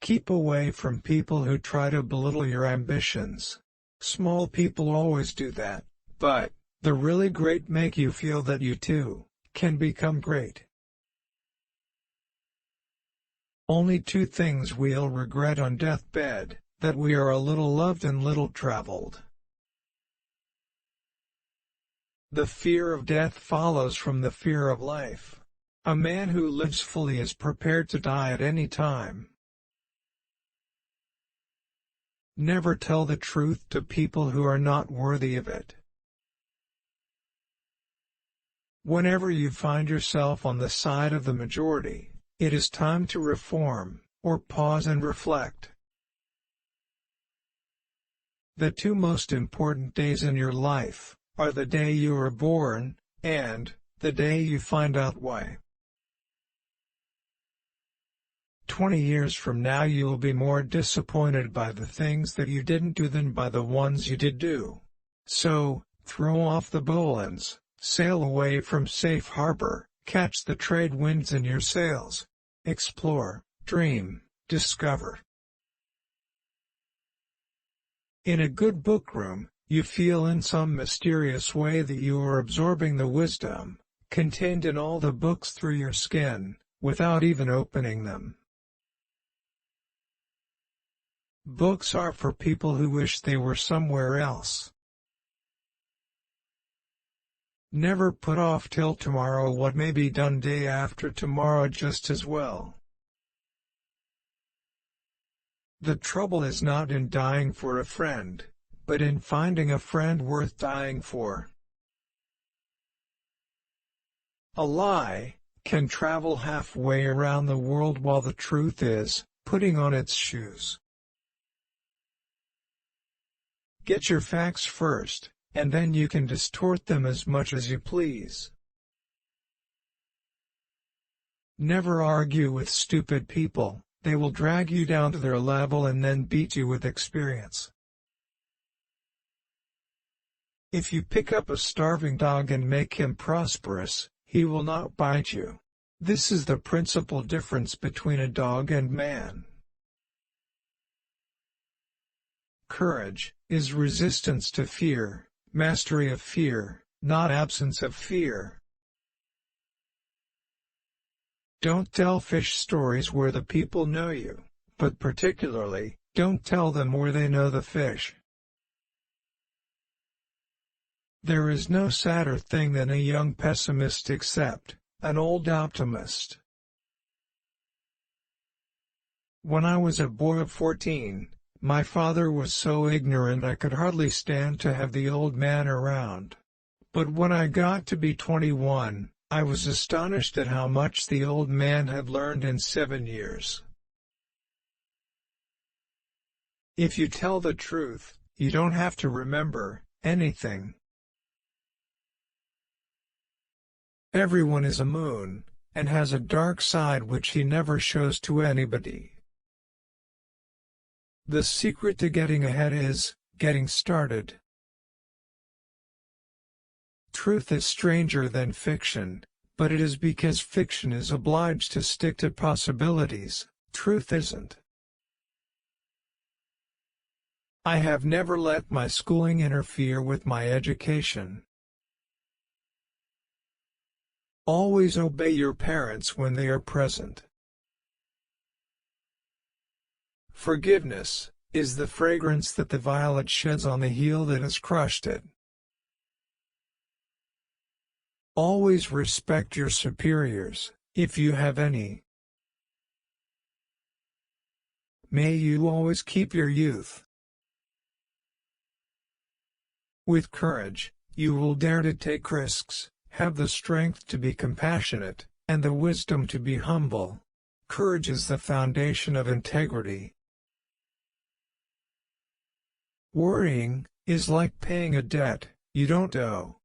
Keep away from people who try to belittle your ambitions. Small people always do that, but the really great make you feel that you too can become great. Only two things we'll regret on deathbed: that we are a little loved and little traveled. The fear of death follows from the fear of life. A man who lives fully is prepared to die at any time. Never tell the truth to people who are not worthy of it. Whenever you find yourself on the side of the majority, it is time to reform, or pause and reflect. The two most important days in your life are the day you are born, and the day you find out why. 20 years from now you will be more disappointed by the things that you didn't do than by the ones you did do. So, throw off the bowlines, sail away from safe harbor, catch the trade winds in your sails. Explore, dream, discover. In a good book room, you feel in some mysterious way that you are absorbing the wisdom contained in all the books through your skin, without even opening them. Books are for people who wish they were somewhere else. Never put off till tomorrow what may be done day after tomorrow just as well. The trouble is not in dying for a friend, but in finding a friend worth dying for. A lie can travel halfway around the world while the truth is putting on its shoes. Get your facts first, and then you can distort them as much as you please. Never argue with stupid people. They will drag you down to their level and then beat you with experience. If you pick up a starving dog and make him prosperous, he will not bite you. This is the principal difference between a dog and man. Courage is resistance to fear, mastery of fear, not absence of fear. Don't tell fish stories where the people know you, but particularly, don't tell them where they know the fish. There is no sadder thing than a young pessimist except an old optimist. When I was a boy of 14, my father was so ignorant I could hardly stand to have the old man around. But when I got to be 21, I was astonished at how much the old man had learned in 7 years. If you tell the truth, you don't have to remember anything. Everyone is a moon, and has a dark side which he never shows to anybody. The secret to getting ahead is getting started. Truth is stranger than fiction, but it is because fiction is obliged to stick to possibilities, truth isn't. I have never let my schooling interfere with my education. Always obey your parents when they are present. Forgiveness is the fragrance that the violet sheds on the heel that has crushed it. Always respect your superiors, if you have any. May you always keep your youth. With courage, you will dare to take risks, have the strength to be compassionate, and the wisdom to be humble. Courage is the foundation of integrity. Worrying is like paying a debt you don't owe.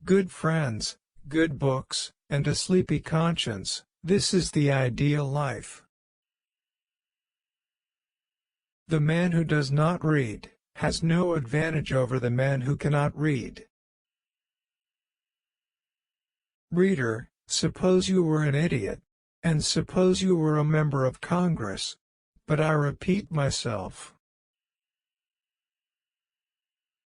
Good friends, good books, and a sleepy conscience, this is the ideal life. The man who does not read has no advantage over the man who cannot read. Reader, suppose you were an idiot. And suppose you were a member of Congress. But I repeat myself.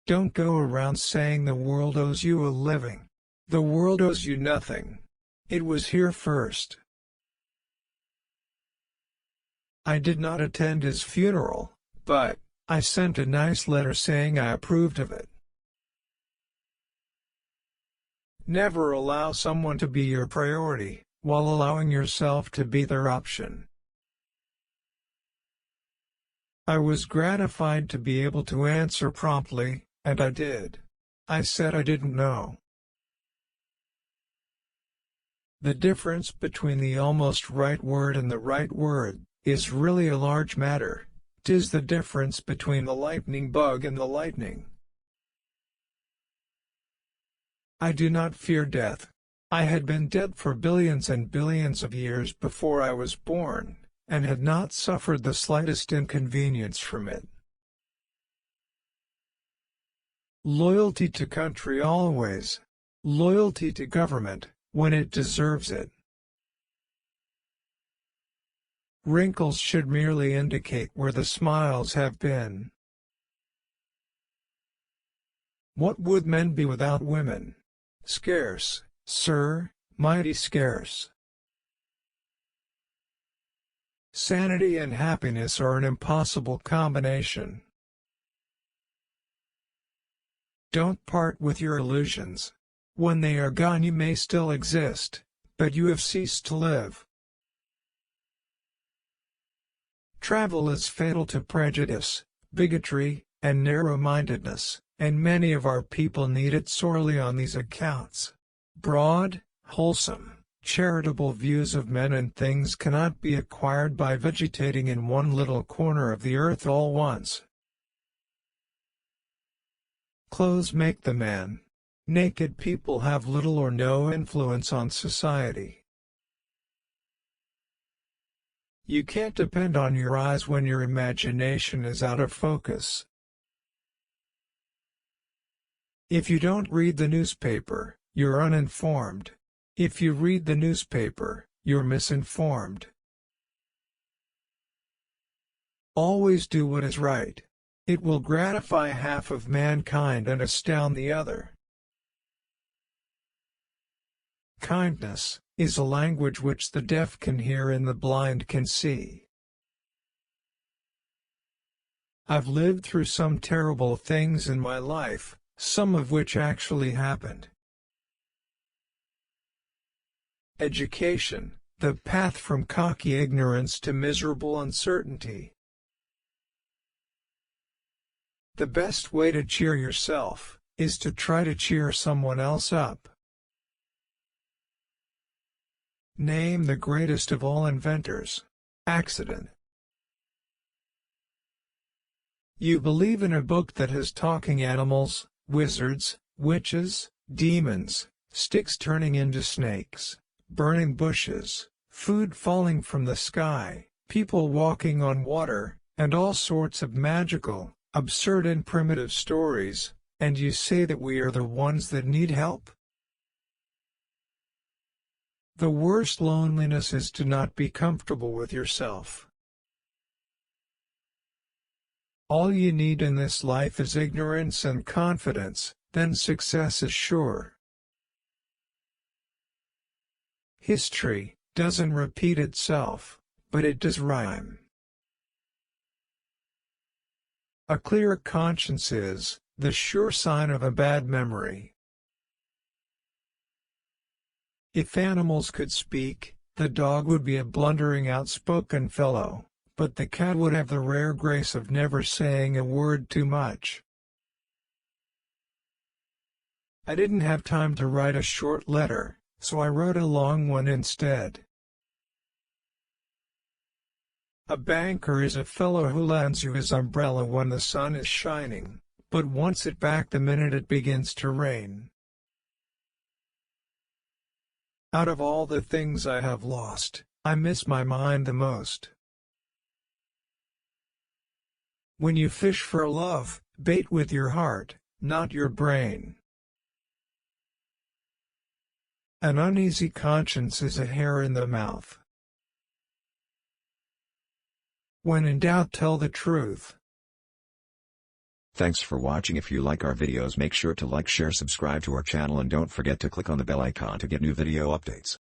Don't go around saying the world owes you a living. The world owes you nothing. It was here first. I did not attend his funeral, but I sent a nice letter saying I approved of it. Never allow someone to be your priority, while allowing yourself to be their option. I was gratified to be able to answer promptly, and I did. I said I didn't know. The difference between the almost right word and the right word is really a large matter. 'Tis the difference between the lightning bug and the lightning. I do not fear death. I had been dead for billions and billions of years before I was born, and had not suffered the slightest inconvenience from it. Loyalty to country always. Loyalty to government, when it deserves it. Wrinkles should merely indicate where the smiles have been. What would men be without women? Scarce, sir, mighty scarce. Sanity and happiness are an impossible combination. Don't part with your illusions. When they are gone you may still exist, but you have ceased to live. Travel is fatal to prejudice, bigotry, and narrow-mindedness, and many of our people need it sorely on these accounts. Broad, wholesome, charitable views of men and things cannot be acquired by vegetating in one little corner of the earth all once. Clothes make the man. Naked people have little or no influence on society. You can't depend on your eyes when your imagination is out of focus. If you don't read the newspaper, you're uninformed. If you read the newspaper, you're misinformed. Always do what is right. It will gratify half of mankind and astound the other. Kindness is a language which the deaf can hear and the blind can see. I've lived through some terrible things in my life, some of which actually happened. Education, the path from cocky ignorance to miserable uncertainty. The best way to cheer yourself is to try to cheer someone else up. Name the greatest of all inventors. Accident. You believe in a book that has talking animals, wizards, witches, demons, sticks turning into snakes, burning bushes, food falling from the sky, people walking on water, and all sorts of magical, absurd and primitive stories, and you say that we are the ones that need help? The worst loneliness is to not be comfortable with yourself. All you need in this life is ignorance and confidence, then success is sure. History doesn't repeat itself, but it does rhyme. A clear conscience is the sure sign of a bad memory. If animals could speak, the dog would be a blundering, outspoken fellow, but the cat would have the rare grace of never saying a word too much. I didn't have time to write a short letter, so I wrote a long one instead. A banker is a fellow who lends you his umbrella when the sun is shining, but wants it back the minute it begins to rain. Out of all the things I have lost, I miss my mind the most. When you fish for love, bait with your heart, not your brain. An uneasy conscience is a hair in the mouth. When in doubt, tell the truth. Thanks for watching. If you like our videos, make sure to like, share, subscribe to our channel, and don't forget to click on the bell icon to get new video updates.